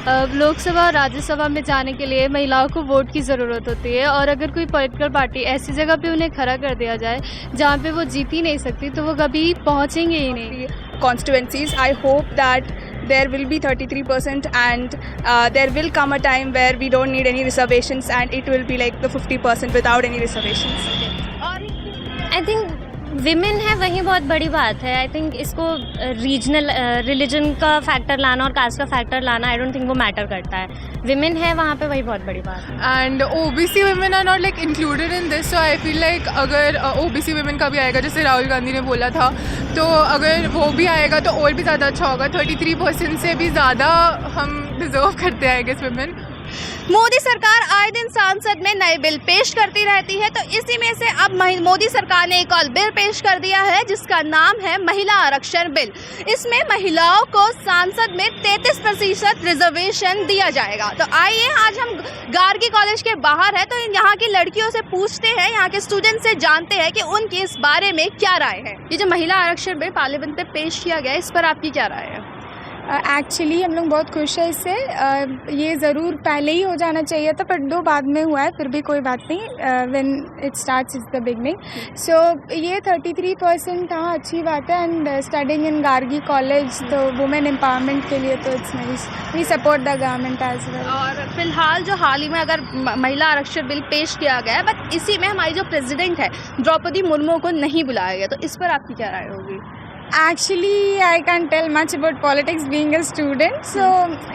लोकसभा और राज्यसभा में जाने के लिए महिलाओं को वोट की ज़रूरत होती है, और अगर कोई पॉलिटिकल पार्टी ऐसी जगह पे उन्हें खड़ा कर दिया जाए जहाँ पे वो जीत ही नहीं सकती, तो वो कभी पहुँचेंगे ही नहीं। Constituencies, I hope that there will be 33% and there will come a time where we don't need any reservations and it will be like the 50% without any reservations. I think women है वही बहुत बड़ी बात है। I think इसको regional religion का factor लाना और कास्ट का फैक्टर लाना, आई डोंट थिंक वो मैटर करता है। विमेन है वहाँ पे वही बहुत बड़ी बात है। And OBC women are not like included in this, so I feel like अगर OBC women का भी आएगा, जैसे राहुल गांधी ने बोला था, तो अगर वो भी आएगा तो और भी ज़्यादा अच्छा होगा। 33% से भी ज़्यादा हम डिजर्व करते हैं आई गेस विमेन। मोदी सरकार आए दिन संसद में नए बिल पेश करती रहती है, तो इसी में से अब मोदी सरकार ने एक और बिल पेश कर दिया है जिसका नाम है महिला आरक्षण बिल। इसमें महिलाओं को संसद में 33% रिजर्वेशन दिया जाएगा। तो आइए आज हम गार्गी कॉलेज के बाहर है तो यहाँ की लड़कियों से पूछते हैं, यहाँ के स्टूडेंट से जानते हैं कि उनकी इस बारे में क्या राय है। ये जो महिला आरक्षण बिल पार्लियामेंट में पेश किया गया, इस पर आपकी क्या राय है? एक्चुअली हम लोग बहुत खुश है इससे। ये ज़रूर पहले ही हो जाना चाहिए था, पर 2 बाद में हुआ है, फिर भी कोई बात नहीं। When it starts is the beginning. So ये 33% हाँ अच्छी बात है। And studying in Gargi college, तो वुमेन एम्पावरमेंट के लिए तो it's nice. We support the government as well. और फिलहाल जो हाल ही में अगर महिला आरक्षण बिल पेश किया गया है, बट इसी में हमारी जो प्रेसिडेंट है द्रौपदी मुर्मू को नहीं बुलाया गया, तो इस पर आपकी क्या राय होगी? Actually, I can't tell much about politics being a student, so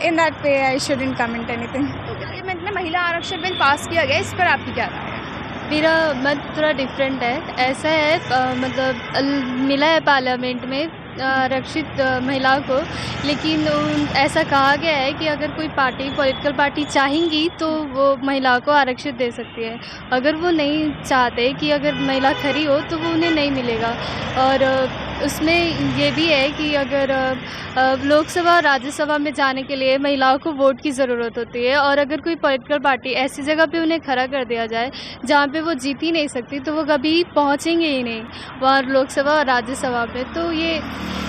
in that way I shouldn't comment anything. Parliament में महिला आरक्षण बिल पास किया गया, इस पर आपकी क्या राय है? मेरा मत थोड़ा डिफरेंट है। ऐसा है मतलब मिला है पार्लियामेंट में आरक्षित महिलाओं को, लेकिन ऐसा कहा गया है कि अगर कोई पार्टी पॉलिटिकल पार्टी चाहेंगी तो वो महिलाओं को आरक्षित दे सकती है। अगर वो नहीं चाहते कि अगर महिला खड़ी हो तो वो उन्हें नहीं मिलेगा। और उसमें ये भी है कि अगर लोकसभा और राज्यसभा में जाने के लिए महिलाओं को वोट की ज़रूरत होती है, और अगर कोई पॉलिटिकल पार्टी ऐसी जगह पे उन्हें खड़ा कर दिया जाए जहाँ पे वो जीत ही नहीं सकती, तो वो कभी पहुँचेंगे ही नहीं वहाँ लोकसभा और राज्यसभा में। तो ये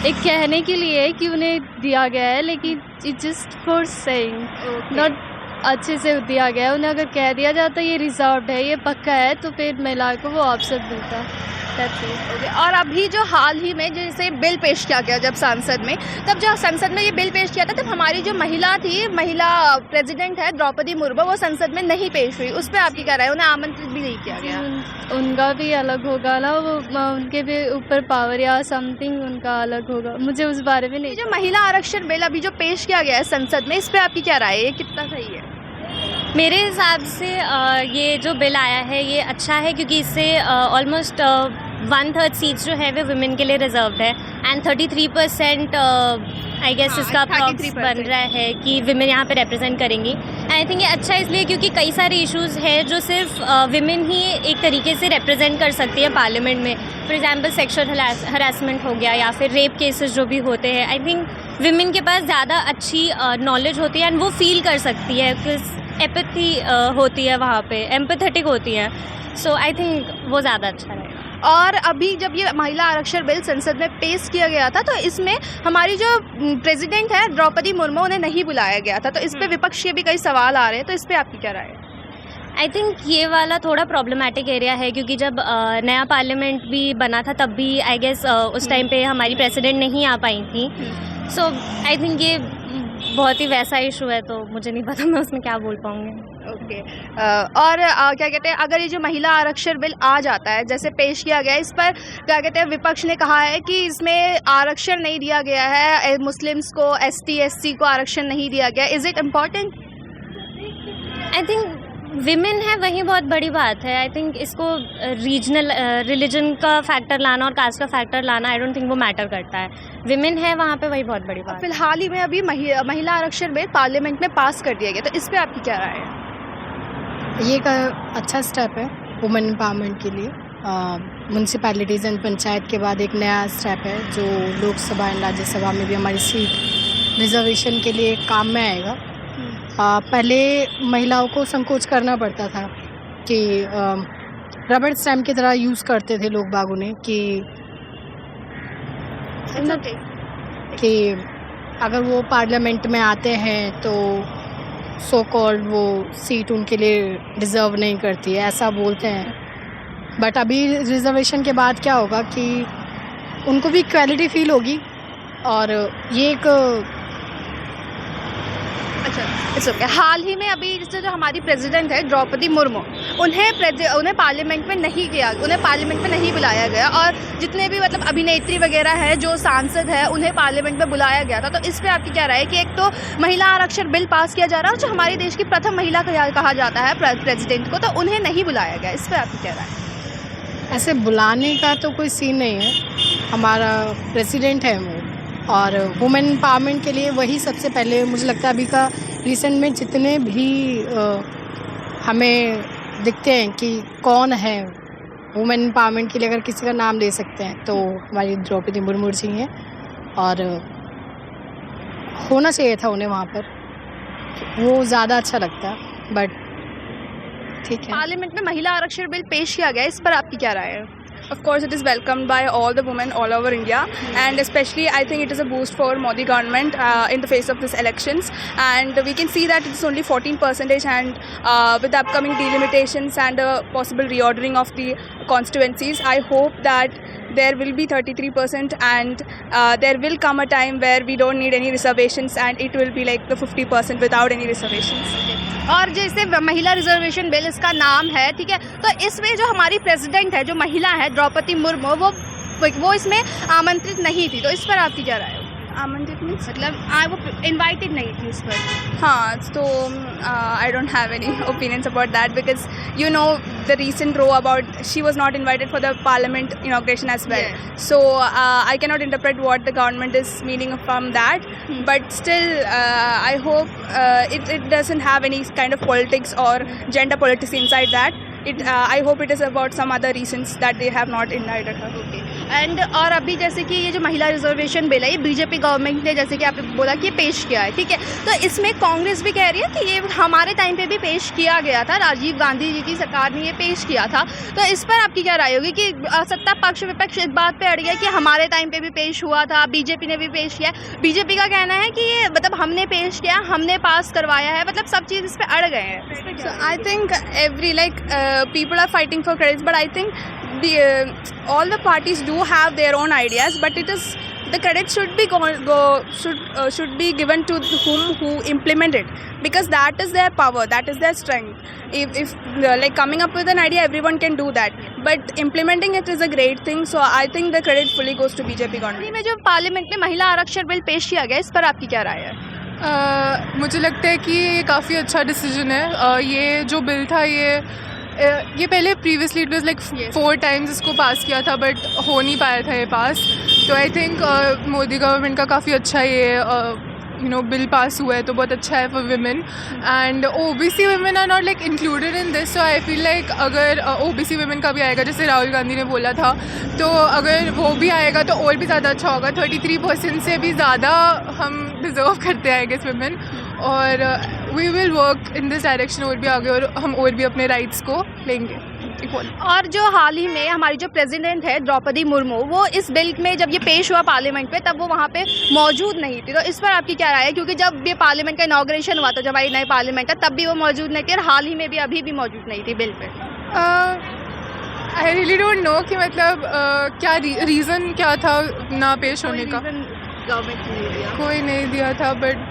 एक कहने के लिए है कि उन्हें दिया गया है, लेकिन it just for saying, not अच्छे से दिया गया है। उन्हें अगर कह दिया जाता ये रिजर्व्ड है, ये पक्का है, तो फिर महिलाओं को वो ऑप्शन मिलता। और अभी जो हाल ही में जैसे बिल पेश किया गया जब संसद में, तब जब संसद में ये बिल पेश किया था, तब हमारी जो महिला थी, महिला प्रेसिडेंट है द्रौपदी मुर्मू, वो संसद में नहीं पेश हुई। उस पर आपकी क्या राय है? उन्हें आमंत्रित भी नहीं किया गया। उनका भी अलग होगा ना, वो उनके भी ऊपर पावर या समथिंग उनका अलग होगा, मुझे उस बारे में नहीं। जो महिला आरक्षण बिल अभी जो पेश किया गया है संसद में, इस पर आपकी क्या राय है? ये कितना सही है? मेरे हिसाब से ये जो बिल आया है ये अच्छा है, क्योंकि इससे ऑलमोस्ट 1/3 सीट्स जो है वो वुमेन के लिए रिजर्व्ड है। एंड 33% आई गेस इसका अप्रॉक्स बन रहा है कि विमेन यहाँ पे रिप्रेजेंट करेंगी। एंड आई थिंक ये अच्छा इसलिए क्योंकि कई सारे इश्यूज़ हैं जो सिर्फ विमेन ही एक तरीके से रिप्रेजेंट कर सकती है पार्लियामेंट में। फॉर एग्जांपल सेक्सुअल हरासमेंट हो गया या फिर रेप केसेस जो भी होते हैं, आई थिंक विमेन के पास ज़्यादा अच्छी नॉलेज होती है एंड वो फील कर सकती है, बिकॉज एपैथी होती है वहाँ पे, एम्पैथेटिक होती है। सो आई थिंक वो ज़्यादा अच्छा रहेगा। और अभी जब ये महिला आरक्षण बिल संसद में पेश किया गया था, तो इसमें हमारी जो प्रेसिडेंट है द्रौपदी मुर्मू, उन्हें नहीं बुलाया गया था, तो इस पे विपक्ष के भी कई सवाल आ रहे हैं, तो इस पे आपकी क्या राय है? आई थिंक ये वाला थोड़ा प्रॉब्लमैटिक एरिया है, क्योंकि जब नया पार्लियामेंट भी बना था तब भी आई गेस उस टाइम पे हमारी प्रेसिडेंट नहीं आ पाई थी। सो आई थिंक ये बहुत ही वैसा इशू है, तो मुझे नहीं पता मैं उसमें क्या बोल पाऊँगी। ओके। और क्या कहते हैं, अगर ये जो महिला आरक्षण बिल आ जाता है जैसे पेश किया गया, इस पर क्या कहते हैं विपक्ष ने कहा है कि इसमें आरक्षण नहीं दिया गया है, मुस्लिम्स को, ST SC को आरक्षण नहीं दिया गया। Is it important? I think women है वही बहुत बड़ी बात है। आई थिंक इसको रीजनल रिलीजन का फैक्टर लाना और कास्ट का फैक्टर लाना, आई डोंट थिंक वो मैटर करता है। विमेन है वहाँ पे वही बहुत बड़ी बात। फिलहाल ही में अभी महिला आरक्षण बिल पार्लियामेंट में पास कर दिया गया, तो इस पर आपकी क्या राय है? ये एक अच्छा स्टेप है वुमेन एम्पावरमेंट के लिए। म्यूनसिपैलिटीज़ एंड पंचायत के बाद एक नया स्टेप है जो लोकसभा एंड राज्यसभा में भी हमारी सीट रिजर्वेशन के लिए काम में आएगा। पहले महिलाओं को संकोच करना पड़ता था कि रबड़ स्टैम्प की तरह यूज़ करते थे लोग बागों ने कि अगर वो पार्लियामेंट में आते हैं तो सो कॉल्ड वो सीट उनके लिए डिज़र्व नहीं करती है, ऐसा बोलते हैं। बट अभी रिजर्वेशन के बाद क्या होगा कि उनको भी इक्वालिटी फील होगी और ये एक अच्छा, इट्स ओके। हाल ही में अभी जैसे जो हमारी प्रेसिडेंट है द्रौपदी मुर्मू, उन्हें पार्लियामेंट में नहीं बुलाया गया, और जितने भी मतलब अभिनेत्री वगैरह है, जो सांसद है, उन्हें पार्लियामेंट में बुलाया गया था। तो इस पर आपकी क्या राय है कि एक तो महिला आरक्षण बिल पास किया जा रहा है, जो हमारे देश की प्रथम महिला कहा जाता है प्रेसिडेंट को, तो उन्हें नहीं बुलाया गया, इस पर आपकी क्या राय है? ऐसे बुलाने का तो कोई सीन नहीं है, हमारा प्रेसिडेंट है वो, और वुमेन एम्पावरमेंट के लिए वही सबसे पहले मुझे लगता है। अभी का रिसेंट में जितने भी हमें दिखते हैं कि कौन है वुमेन एम्पावरमेंट के लिए, अगर किसी का नाम ले सकते हैं तो हमारी द्रौपदी मुर्मू जी हैं, और होना चाहिए था उन्हें वहाँ पर, वो ज़्यादा अच्छा लगता। बट ठीक है। पार्लियामेंट में महिला आरक्षण बिल पेश किया गया, इस पर आपकी क्या राय है? Of course, it is welcomed by all the women all over India, and especially I think it is a boost for Modi government in the face of these elections. And we can see that it's only 14%, and with the upcoming delimitations and possible reordering of the constituencies, I hope that there will be 33%, and there will come a time where we don't need any reservations, and it will be like the 50% without any reservations. और जैसे महिला reservation bill इसका नाम है, ठीक है, तो इसमें जो हमारी प्रेसिडेंट है, जो महिला है द्रौपदी मुर्मू, वो इसमें आमंत्रित नहीं थी, तो इस पर आपकी क्या राय है? आमंत्रित मीन्स मतलब वो इनवाइटेड नहीं थी इस पर। हाँ, तो I don't have any opinions about that, because you know the recent row about she was not invited for the parliament inauguration as well. So I cannot interpret what the government is meaning from that, but still I hope it doesn't have any kind of politics or gender politics inside that. I hope it is about some other reasons that they have not invited her. And और अभी जैसे कि ये जो महिला reservation bill है, ये BJP government ने, जैसे कि आपने बोला कि ये पेश किया है, ठीक है, तो इसमें कांग्रेस भी कह रही है कि ये हमारे टाइम पे भी पेश किया गया था, राजीव गांधी जी की सरकार ने ये पेश किया था। तो इस पर आपकी क्या राय होगी कि सत्ता पक्ष विपक्ष इस बात पे अड़ गया कि हमारे टाइम पे भी पेश हुआ था, बीजेपी ने भी पेश किया? बीजेपी का कहना है कि ये मतलब हमने पेश किया, हमने पास करवाया है, मतलब सब चीज़ इस पर अड़ गए हैं। So I think people are fighting for credits, but I think all the parties do have their own ideas, but the credit should be given to who implement it, because that is their power, that is their strength. If like coming up with an idea, everyone can do that, but implementing it is a great thing. So I think the credit fully goes to BJP government. में जो parliament में महिला आरक्षण bill पेश किया गया, इस पर आपकी क्या राय है? मुझे लगता है कि ये काफ़ी अच्छा डिसीजन है। ये जो बिल था ये पहले previously it was like 4 times इसको पास किया था, बट हो नहीं पाया था ये पास। तो आई थिंक मोदी गवर्नमेंट का काफ़ी अच्छा ये बिल पास हुआ है, तो बहुत अच्छा है for women. And OBC women are not like included in this, so I feel like अगर ओबीसी विमेन का भी आएगा, जैसे राहुल गांधी ने बोला था, तो अगर वो भी आएगा तो और भी ज़्यादा अच्छा होगा। 33% से भी ज़्यादा हम डिज़र्व करते हैं आई गेस विमेन, और we will work in this direction और भी आगे, और हम और भी अपने राइट्स को लेंगे। और जो हाल ही में हमारी जो प्रेसिडेंट है द्रौपदी मुर्मू, वो इस बिल में जब ये पेश हुआ पार्लियामेंट में, तब वो वहाँ पे मौजूद नहीं थी, तो इस पर आपकी क्या राय है? क्योंकि जब ये पार्लियामेंट का इनॉग्रेशन हुआ था, जब हमारी नए पार्लियामेंट का, तब भी वो मौजूद नहीं थी, और हाल ही में भी अभी भी मौजूद नहीं थी bill pay. I really don't know कि मतलब क्या रीज़न क्या था ना पेश होने का। गवर्नमेंट ने नहीं दिया, कोई नहीं दिया था, बट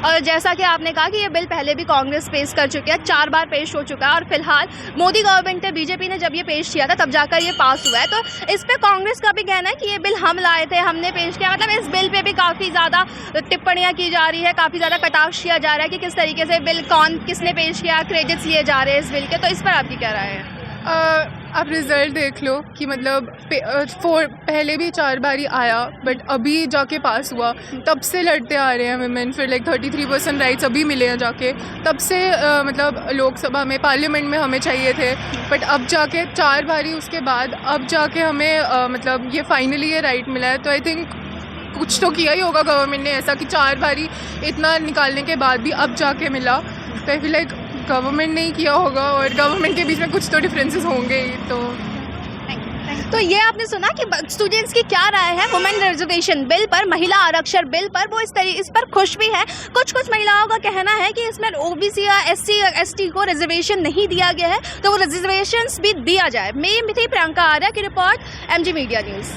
और जैसा कि आपने कहा कि ये बिल पहले भी कांग्रेस पेश कर चुकी है, 4 बार पेश हो चुका है, और फिलहाल मोदी गवर्नमेंट ने, बीजेपी ने जब ये पेश किया था तब जाकर ये पास हुआ है। तो इस पे कांग्रेस का भी कहना है कि ये बिल हम लाए थे, हमने पेश किया, मतलब इस बिल पे भी काफ़ी ज़्यादा टिप्पणियाँ की जा रही है, काफ़ी ज़्यादा कटाक्ष किया जा रहा है कि किस तरीके से बिल किसने पेश किया, क्रेडिट्स लिए जा रहे हैं इस बिल के। तो इस पर आपकी क्या राय है? आप रिज़ल्ट देख लो कि मतलब पहले भी 4 बार ही आया, बट अभी जाके पास हुआ। तब से लड़ते आ रहे हैं विमेन, फिर लाइक 33% राइट्स अभी मिले हैं जाके, तब से मतलब लोकसभा में, पार्लियामेंट में हमें चाहिए थे, बट अब जाके 4 बारी उसके बाद अब जाके हमें मतलब ये फाइनली ये राइट मिला है। तो आई थिंक कुछ तो किया ही होगा गवर्नमेंट ने ऐसा कि 4 बारी इतना निकालने के बाद भी अब जाके मिला। तो आई फील लाइक गवर्नमेंट ने ही किया होगा, और गवर्नमेंट के बीच में कुछ तो डिफरेंसेस होंगे ही। तो तो ये आपने सुना कि स्टूडेंट्स की क्या राय है वुमेन रिजर्वेशन बिल पर, महिला आरक्षण बिल पर। वो इस पर खुश भी है। कुछ महिलाओं का कहना है कि इसमें ओबीसी या एससी या एसटी को रिजर्वेशन नहीं दिया गया है, तो वो रिजर्वेशन भी दिया जाए। मैं थी प्रियंका आर्या की रिपोर्ट, MG मीडिया न्यूज़।